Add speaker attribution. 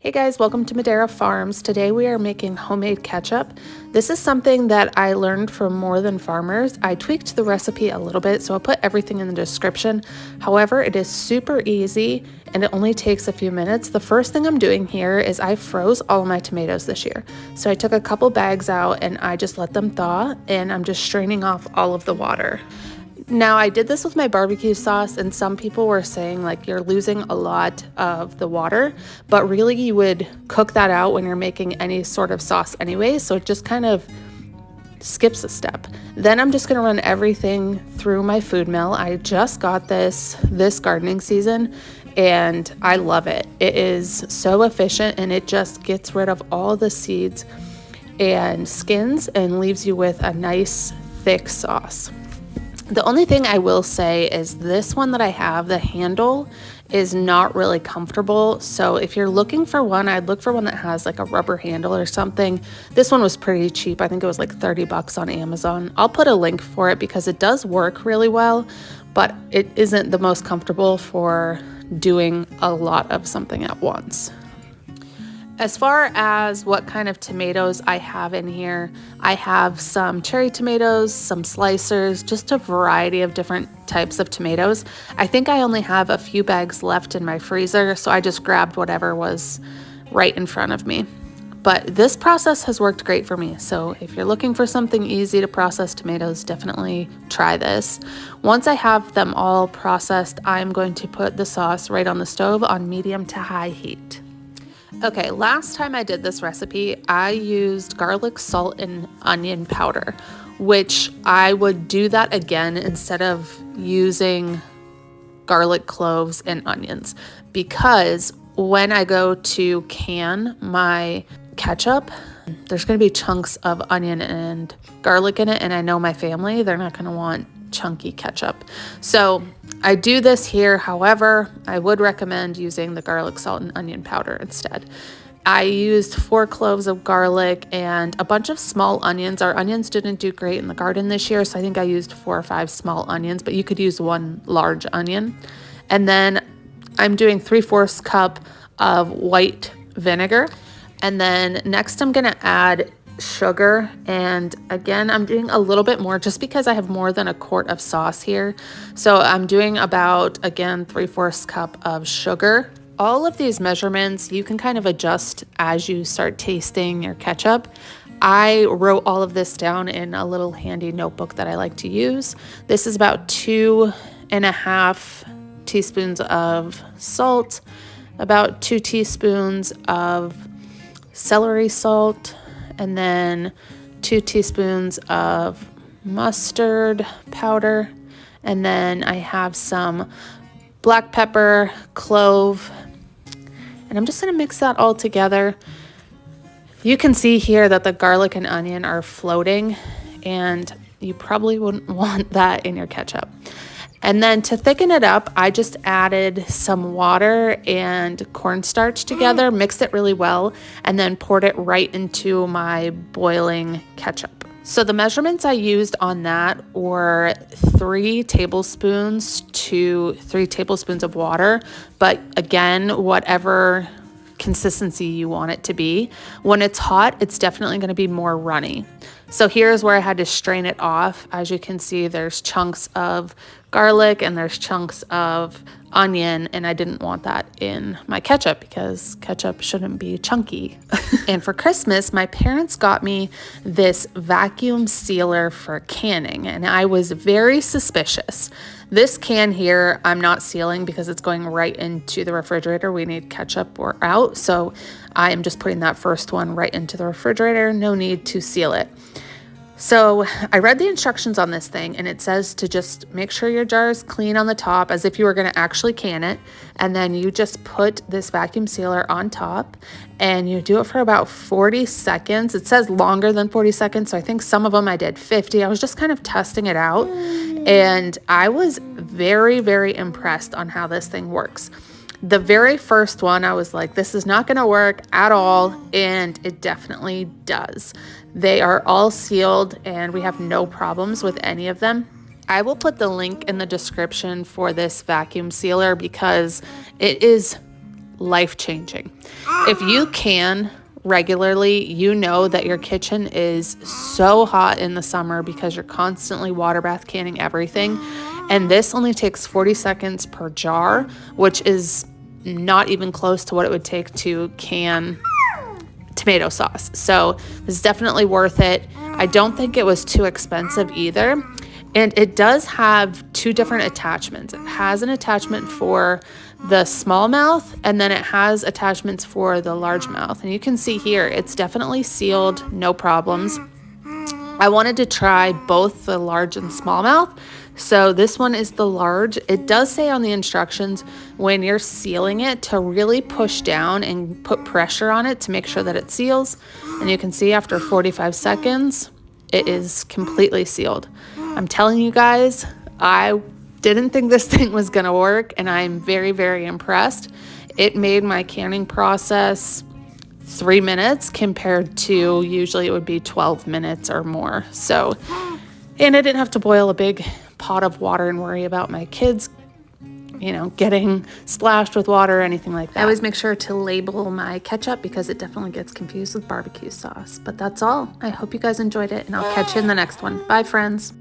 Speaker 1: Hey guys, welcome to Madera Farms. Today we are making homemade ketchup. This is something that I learned from More Than Farmers. I tweaked the recipe a little bit, so I'll put everything in the description. However, it is super easy and it only takes a few minutes. The first thing I'm doing here is I froze all of my tomatoes this year. So I took a couple bags out and I just let them thaw, and I'm just straining off all of the water. Now, I did this with my barbecue sauce, and some people were saying like you're losing a lot of the water, but really you would cook that out when you're making any sort of sauce anyway, so it just kind of skips a step. Then I'm just going to run everything through my food mill. I just got this gardening season and I love it. It is so efficient and it just gets rid of all the seeds and skins and leaves you with a nice thick sauce. The only thing I will say is this one that I have, the handle is not really comfortable. So if you're looking for one, I'd look for one that has like a rubber handle or something. This one was pretty cheap. I think it was like 30 bucks on Amazon. I'll put a link for it because it does work really well, but it isn't the most comfortable for doing a lot of something at once. As far as what kind of tomatoes I have in here, I have some cherry tomatoes, some slicers, just a variety of different types of tomatoes. I think I only have a few bags left in my freezer, so I just grabbed whatever was right in front of me. But this process has worked great for me, so if you're looking for something easy to process tomatoes, definitely try this. Once I have them all processed, I'm going to put the sauce right on the stove on medium to high heat. Okay, last time I did this recipe, I used garlic, salt, and onion powder, which I would do that again instead of using garlic, cloves, and onions, because when I go to can my ketchup, there's going to be chunks of onion and garlic in it, and I know my family, they're not going to want chunky ketchup. So I do this here. However, I would recommend using the garlic, salt, and onion powder instead. I used 4 cloves of garlic and a bunch of small onions. Our onions didn't do great in the garden this year, so I think I used 4 or 5 small onions, but you could use 1 large onion. And then I'm doing 3/4 cup of white vinegar. And then next I'm gonna add sugar, and again I'm doing a little bit more just because I have more than a quart of sauce here, so I'm doing about, again, 3/4 cup of sugar. All of these measurements you can kind of adjust as you start tasting your ketchup. I wrote all of this down in a little handy notebook that I like to use. This is about 2.5 teaspoons of salt, about 2 teaspoons of celery salt, and then 2 teaspoons of mustard powder. And then I have some black pepper, clove, and I'm just gonna mix that all together. You can see here that the garlic and onion are floating, and you probably wouldn't want that in your ketchup. And then to thicken it up, I just added some water and cornstarch together, mixed it really well, and then poured it right into my boiling ketchup. So the measurements I used on that were 3 tablespoons to 3 tablespoons of water, but again, whatever consistency you want it to be. When it's hot, it's definitely going to be more runny. So here's where I had to strain it off. As you can see, there's chunks of garlic and there's chunks of onion, and I didn't want that in my ketchup because ketchup shouldn't be chunky. And for Christmas, my parents got me this vacuum sealer for canning, and I was very suspicious. This can here, I'm not sealing because it's going right into the refrigerator. We need ketchup or out, so I am just putting that first one right into the refrigerator. No need to seal it. So I read the instructions on this thing, and it says to just make sure your jar is clean on the top as if you were going to actually can it. And then you just put this vacuum sealer on top and you do it for about 40 seconds. It says longer than 40 seconds. So I think some of them I did 50. I was just kind of testing it out. And I was very, very impressed on how this thing works. The very first one, I was like, this is not going to work at all, and it definitely does. They are all sealed, and we have no problems with any of them. I will put the link in the description for this vacuum sealer because it is life-changing. If you can regularly, you know that your kitchen is so hot in the summer because you're constantly water bath canning everything. And this only takes 40 seconds per jar, which is not even close to what it would take to can tomato sauce. So it's definitely worth it. I don't think it was too expensive either. And it does have two different attachments. It has an attachment for the small mouth, and then it has attachments for the large mouth. And you can see here, it's definitely sealed, no problems. I wanted to try both the large and small mouth. So this one is the large. It does say on the instructions when you're sealing it to really push down and put pressure on it to make sure that it seals. And you can see after 45 seconds, it is completely sealed. I'm telling you guys, I didn't think this thing was gonna work, and I'm very, very impressed. It made my canning process 3 minutes compared to usually it would be 12 minutes or more. So, and I didn't have to boil a big pot of water and worry about my kids, getting splashed with water or anything like that. I always make sure to label my ketchup because it definitely gets confused with barbecue sauce. But that's all. I hope you guys enjoyed it, and I'll catch you in the next one. Bye, friends.